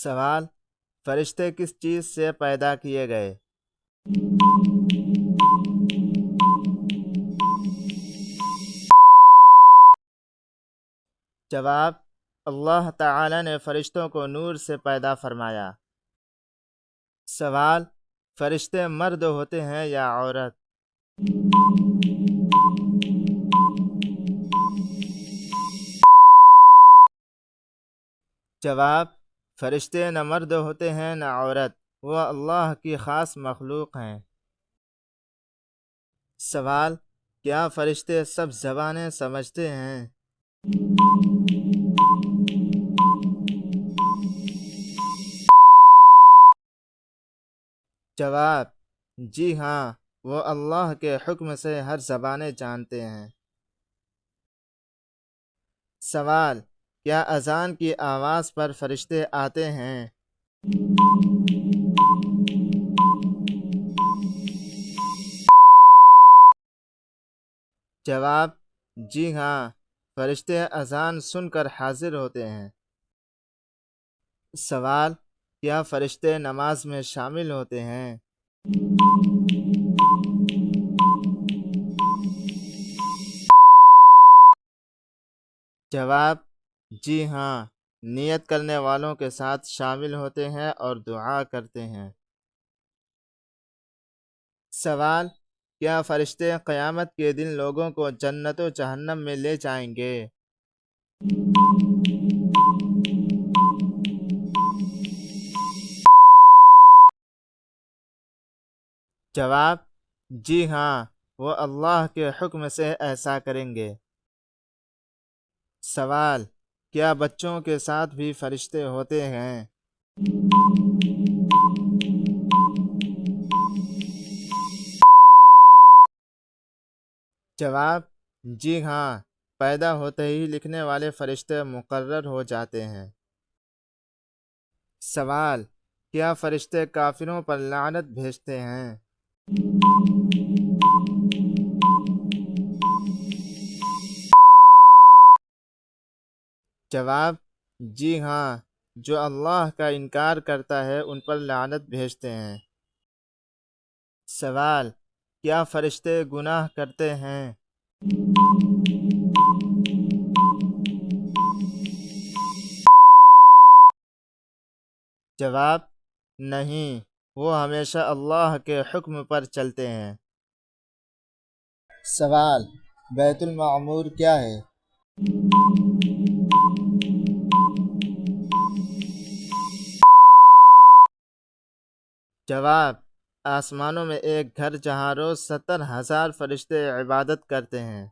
سوال: فرشتے کس چیز سے پیدا کیے گئے؟ جواب: اللہ تعالی نے فرشتوں کو نور سے پیدا فرمایا۔ سوال: فرشتے مرد ہوتے ہیں یا عورت؟ جواب: فرشتے نہ مرد ہوتے ہیں نہ عورت، وہ اللہ کی خاص مخلوق ہیں۔ سوال: کیا فرشتے سب زبانیں سمجھتے ہیں؟ جواب: جی ہاں، وہ اللہ کے حکم سے ہر زبانیں جانتے ہیں۔ سوال: کیا اذان کی آواز پر فرشتے آتے ہیں؟ جواب: جی ہاں، فرشتے اذان سن کر حاضر ہوتے ہیں۔ سوال: کیا فرشتے نماز میں شامل ہوتے ہیں؟ جواب: جی ہاں، نیت کرنے والوں کے ساتھ شامل ہوتے ہیں اور دعا کرتے ہیں۔ سوال: کیا فرشتے قیامت کے دن لوگوں کو جنت و جہنم میں لے جائیں گے؟ جواب: جی ہاں، وہ اللہ کے حکم سے ایسا کریں گے۔ سوال: کیا بچوں کے ساتھ بھی فرشتے ہوتے ہیں؟ جواب: جی ہاں، پیدا ہوتے ہی لکھنے والے فرشتے مقرر ہو جاتے ہیں۔ سوال: کیا فرشتے کافروں پر لعنت بھیجتے ہیں؟ جواب: جی ہاں، جو اللہ کا انکار کرتا ہے ان پر لعنت بھیجتے ہیں۔ سوال: کیا فرشتے گناہ کرتے ہیں؟ جواب: نہیں، وہ ہمیشہ اللہ کے حکم پر چلتے ہیں۔ سوال: بیت المعمور کیا ہے؟ جواب: آسمانوں میں ایک گھر جہاں روز 70,000 فرشتے عبادت کرتے ہیں۔